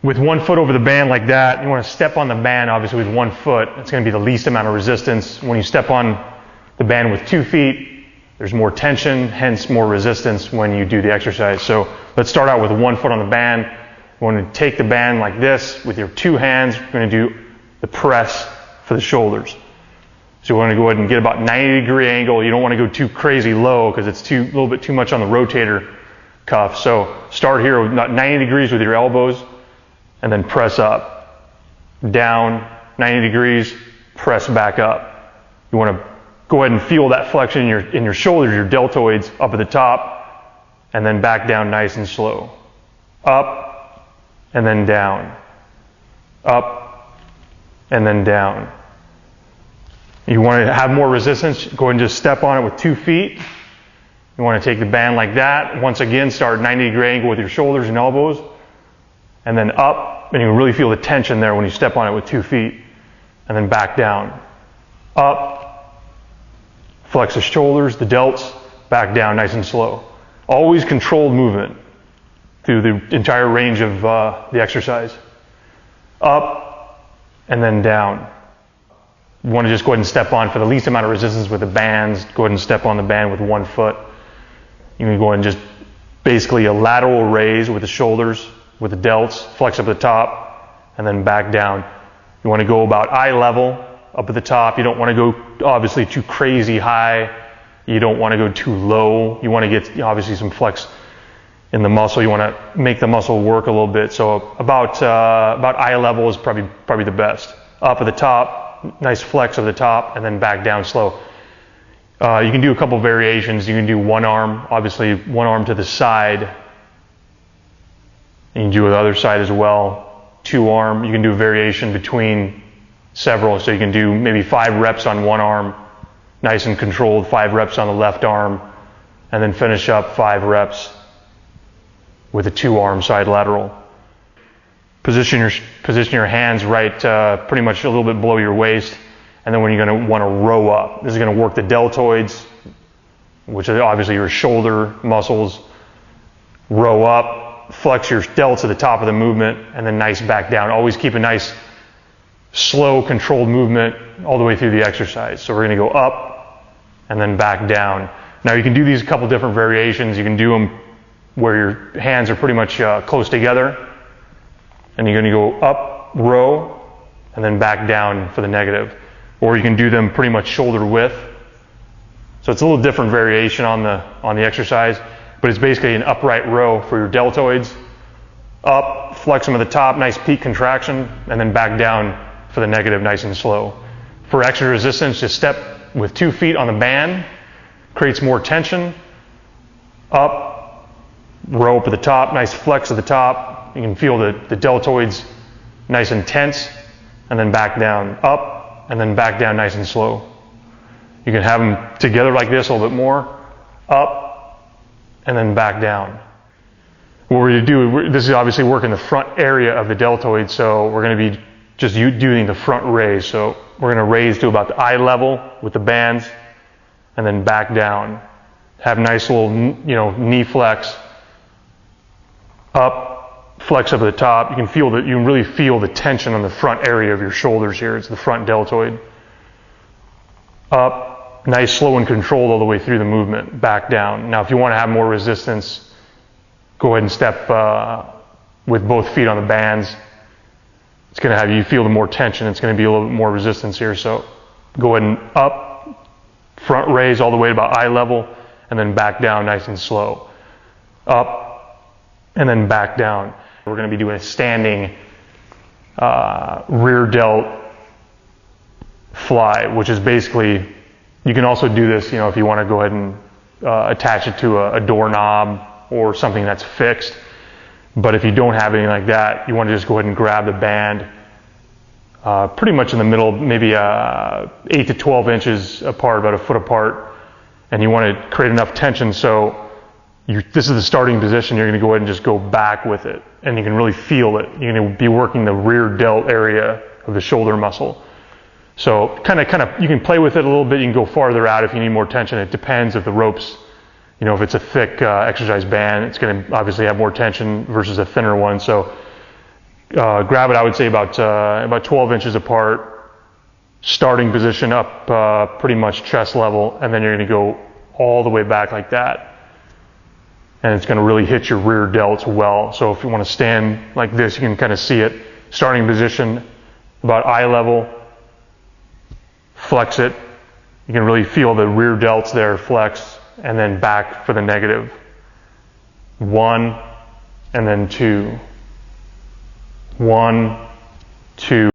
With 1 foot over the band like that, you want to step on the band obviously with 1 foot. It's going to be the least amount of resistance. When you step on the band with 2 feet, there's more tension, hence more resistance when you do the exercise. So let's start out with 1 foot on the band. You want to take the band like this with your 2 hands. You're going to do the press for the shoulders. So you want to go ahead and get about 90-degree angle. You don't want to go too crazy low because it's a little bit too much on the rotator cuff. So start here with 90 degrees with your elbows and then press up. Down, 90 degrees, press back up. You want to go ahead and feel that flexion in your shoulders, your deltoids up at the top, and then back down nice and slow. Up and then down. Up and then down. You want to have more resistance, go ahead and just step on it with 2 feet. You want to take the band like that. Once again, start 90-degree angle with your shoulders and elbows. And then up, and you can really feel the tension there when you step on it with 2 feet. And then back down. Up, flex the shoulders, the delts, back down nice and slow. Always controlled movement through the entire range of the exercise. Up, and then down. You want to just go ahead and step on for the least amount of resistance with the bands. Go ahead and step on the band with 1 foot. You can go ahead and just basically a lateral raise with the shoulders, with the delts, flex up at the top, and then back down. You want to go about eye level up at the top. You don't want to go obviously too crazy high. You don't want to go too low. You want to get obviously some flex in the muscle. You want to make the muscle work a little bit. So about eye level is probably the best. Up at the top. Nice flex of the top, and then back down slow. You can do a couple variations. You can do one arm, obviously one arm to the side. You can do the other side as well. 2 arm. You can do a variation between several. So you can do maybe 5 reps on one arm, nice and controlled, 5 reps on the left arm, and then finish up 5 reps with a 2 arm side lateral. Position your hands right pretty much a little bit below your waist, and then when you're going to want to row up. This is going to work the deltoids, which is obviously your shoulder muscles. Row up, flex your delts at the top of the movement, and then nice back down. Always keep a nice, slow, controlled movement all the way through the exercise. So we're going to go up and then back down. Now you can do these a couple different variations. You can do them where your hands are pretty much close together. And you're going to go up, row, and then back down for the negative. Or you can do them pretty much shoulder width. So it's a little different variation on the exercise, but it's basically an upright row for your deltoids. Up, flex them at the top, nice peak contraction, and then back down for the negative, nice and slow. For extra resistance, just step with 2 feet on the band, creates more tension. Up, row up at the top, nice flex at the top. You can feel the deltoids nice and tense, and then back down. Up, and then back down nice and slow. You can have them together like this a little bit more. Up, and then back down. What we're going to do, this is obviously working the front area of the deltoid, so we're going to be just doing the front raise. So we're going to raise to about the eye level with the bands, and then back down. Have a nice little, knee flex. Up, flex up at the top. You can really feel the tension on the front area of your shoulders here. It's the front deltoid. Up, nice, slow and controlled all the way through the movement. Back down. Now if you want to have more resistance, go ahead and step with both feet on the bands. It's going to have you feel the more tension. It's going to be a little bit more resistance here. So go ahead and up, front raise all the way to about eye level, and then back down nice and slow. Up, and then back down. We're going to be doing a standing rear delt fly, which is basically, you can also do this, if you want to go ahead and attach it to a doorknob or something that's fixed. But if you don't have anything like that, you want to just go ahead and grab the band pretty much in the middle, maybe 8 to 12 inches apart, about a foot apart, and you want to create enough tension so this is the starting position. You're going to go ahead and just go back with it, and you can really feel it. You're going to be working the rear delt area of the shoulder muscle. So kind of, you can play with it a little bit. You can go farther out if you need more tension. It depends if the ropes, if it's a thick exercise band, it's going to obviously have more tension versus a thinner one. So Grab it, I would say about 12 inches apart, starting position up pretty much chest level, and then you're going to go all the way back like that. And it's going to really hit your rear delts well. So if you want to stand like this, you can kind of see it. Starting position about eye level, flex it. You can really feel the rear delts there flex, and then back for the negative. 1, and then 2. 1, 2.